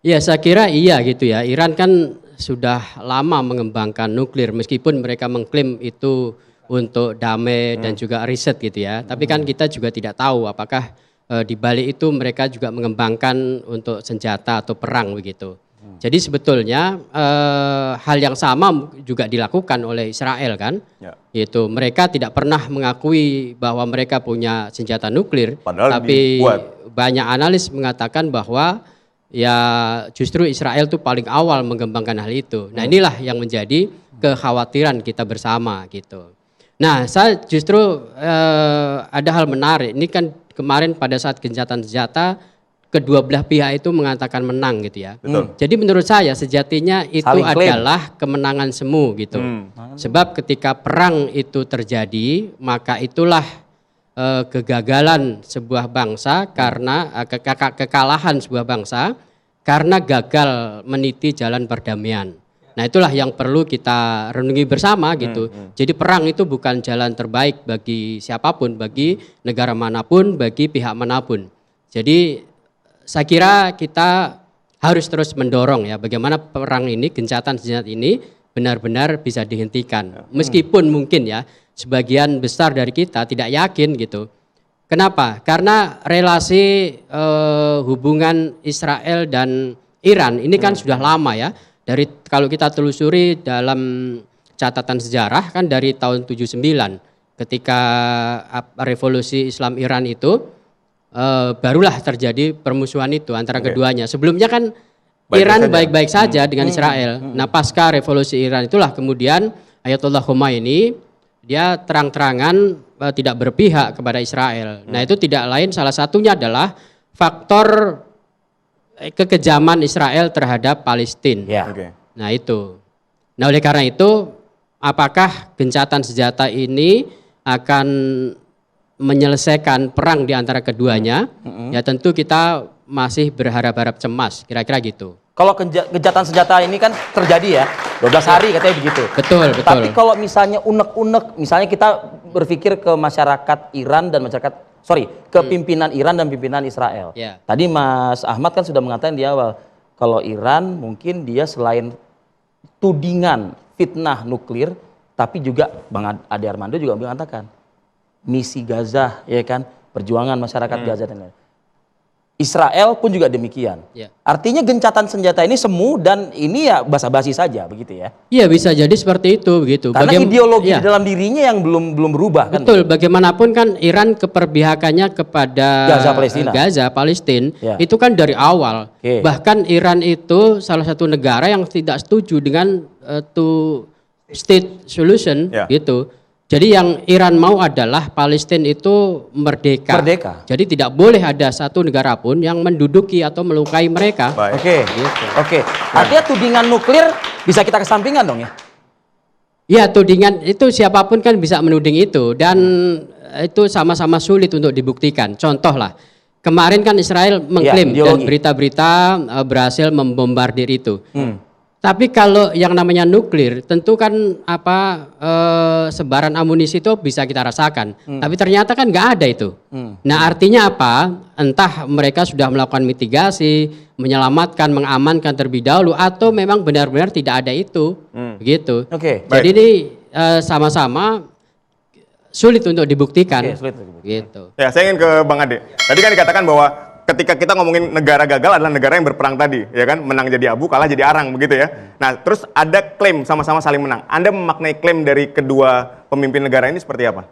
Ya saya kira iya gitu ya. Iran kan sudah lama mengembangkan nuklir meskipun mereka mengklaim itu untuk damai dan juga riset gitu ya. Tapi kan kita juga tidak tahu apakah di balik itu mereka juga mengembangkan untuk senjata atau perang begitu. Jadi sebetulnya hal yang sama juga dilakukan oleh Israel kan. Ya. Yaitu mereka tidak pernah mengakui bahwa mereka punya senjata nuklir, Padahal tapi dibuat. banyak analis mengatakan bahwa ya justru Israel tuh paling awal mengembangkan hal itu. Nah inilah yang menjadi kekhawatiran kita bersama gitu. Nah saya justru ada hal menarik. Ini kan kemarin pada saat gencatan senjata kedua belah pihak itu mengatakan menang gitu ya. Betul. Jadi menurut saya sejatinya itu Saling klaim. adalah kemenangan semu gitu. Sebab ketika perang itu terjadi maka itulah kegagalan sebuah bangsa karena kekalahan sebuah bangsa karena gagal meniti jalan perdamaian. Nah itulah yang perlu kita renungi bersama gitu. Jadi perang itu bukan jalan terbaik bagi siapapun, bagi negara manapun, bagi pihak manapun. Jadi saya kira kita harus terus mendorong ya bagaimana perang ini, gencatan senjata ini benar-benar bisa dihentikan. Meskipun mungkin ya sebagian besar dari kita tidak yakin gitu. Kenapa? Karena relasi hubungan Israel dan Iran ini kan sudah lama ya. Dari kalau kita telusuri dalam catatan sejarah kan dari tahun 79 ketika revolusi Islam Iran itu barulah terjadi permusuhan itu antara keduanya. Sebelumnya kan Iran baik-baik saja dengan Israel. Nah pasca revolusi Iran itulah kemudian Ayatollah Khomeini dia terang-terangan tidak berpihak kepada Israel. Nah itu tidak lain salah satunya adalah faktor kekejaman Israel terhadap Palestina. Ya. Oke. Nah itu. Nah oleh karena itu apakah gencatan senjata ini akan menyelesaikan perang di antara keduanya? Ya tentu kita masih berharap-harap cemas, kira-kira gitu. Kalau gencatan senjata ini kan terjadi ya, 12 hari katanya begitu. Betul, betul. Tapi kalau misalnya unek-unek, misalnya kita berpikir ke masyarakat Iran dan ke pimpinan Iran dan pimpinan Israel. Ya. Tadi Mas Ahmad kan sudah mengatakan di awal, kalau Iran mungkin dia selain tudingan fitnah nuklir, tapi juga Bang Ade Armando juga mengatakan misi Gaza, ya kan, perjuangan masyarakat Gaza dan lain. Israel pun juga demikian. Ya. Artinya gencatan senjata ini semu dan ini ya basa-basi saja begitu ya. Iya bisa jadi seperti itu begitu. Karena ideologi ya, di dalam dirinya yang belum berubah kan. betul. Bagaimanapun kan Iran keperbihakannya kepada Gaza, Palestina Ya. itu kan dari awal. Oke. Bahkan Iran itu salah satu negara yang tidak setuju dengan two state solution Ya. gitu. Jadi yang Iran mau adalah Palestina itu merdeka. Merdeka. Jadi tidak boleh ada satu negara pun yang menduduki atau melukai mereka. Baik. Oke. Gitu. Oke. Artinya tudingan nuklir bisa kita kesampingkan dong ya. Ya tudingan itu siapapun kan bisa menuding itu dan itu sama-sama sulit untuk dibuktikan. Contoh lah, kemarin kan Israel mengklaim dan ideologi. berita-berita berhasil membombardir itu. Tapi kalau yang namanya nuklir, tentu kan sebaran amunisi itu bisa kita rasakan. Tapi ternyata kan nggak ada itu. Nah artinya apa? Entah mereka sudah melakukan mitigasi, menyelamatkan, mengamankan terlebih dahulu, atau memang benar-benar tidak ada itu, begitu. Oke. Jadi ini sama-sama sulit untuk dibuktikan. Oke, sulit untuk dibuktikan. Gitu. Ya, saya ingin ke Bang Ade. Tadi kan dikatakan bahwa ketika kita ngomongin negara gagal adalah negara yang berperang tadi, ya kan? Menang jadi abu, kalah jadi arang, begitu ya. Nah, terus ada klaim sama-sama saling menang. Anda memaknai klaim dari kedua pemimpin negara ini seperti apa?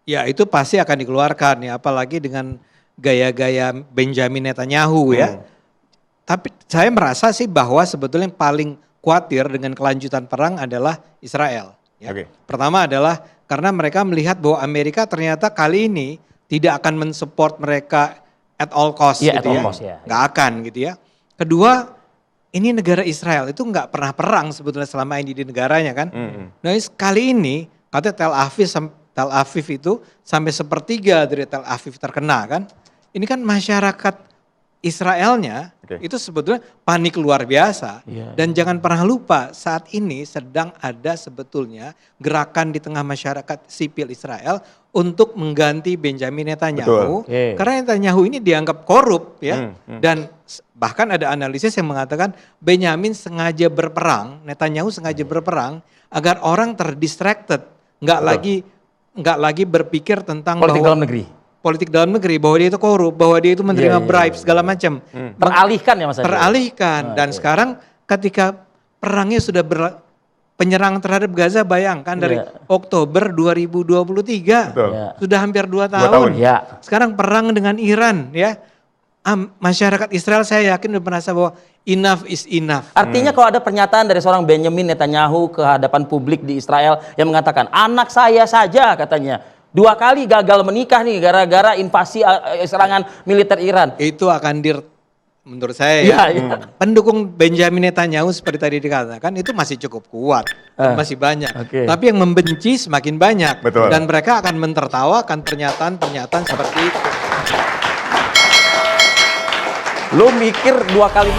Ya itu pasti akan dikeluarkan ya, apalagi dengan gaya-gaya Benjamin Netanyahu ya. Tapi saya merasa sih bahwa sebetulnya yang paling khawatir dengan kelanjutan perang adalah Israel. Ya. Oke. Pertama adalah karena mereka melihat bahwa Amerika ternyata kali ini tidak akan mensupport mereka at all cost Iya, gitu at all ya. cost, ya. Nggak akan gitu ya. Kedua, ini negara Israel itu nggak pernah perang sebetulnya selama ini di negaranya kan. Nah kali ini katanya Tel Aviv itu sampai sepertiga dari Tel Aviv terkena kan. Ini kan masyarakat Israelnya Itu sebetulnya panik luar biasa. Iya. Dan jangan pernah lupa saat ini sedang ada sebetulnya gerakan di tengah masyarakat sipil Israel untuk mengganti Benjamin Netanyahu. Betul. Oke. Karena Netanyahu ini dianggap korup ya. Dan bahkan ada analisis yang mengatakan Benjamin sengaja berperang, Netanyahu sengaja berperang agar orang terdistracted, nggak lagi berpikir tentang Politik bahwa dalam negeri. politik dalam negeri, bahwa dia itu korup, bahwa dia itu menerima bribe segala macam. Teralihkan ya Mas Adi? Teralihkan. Dan sekarang ketika perangnya sudah penyerang terhadap Gaza, bayangkan dari Oktober 2023 Betul. Iya. sudah hampir 2 tahun. tahun. Ya. Sekarang perang dengan Iran ya. Masyarakat Israel saya yakin udah merasa bahwa enough is enough. Artinya kalau ada pernyataan dari seorang Benjamin Netanyahu ke hadapan publik di Israel yang mengatakan, anak saya saja katanya 2 kali gagal menikah nih gara-gara invasi serangan militer Iran. Itu akan menurut saya Iya, ya, iya. pendukung Benjamin Netanyahu seperti tadi dikatakan itu masih cukup kuat, masih banyak. Oke. Tapi yang membenci semakin banyak. Betul. Dan mereka akan mentertawakan pernyataan-pernyataan seperti itu. Lu mikir 2 kali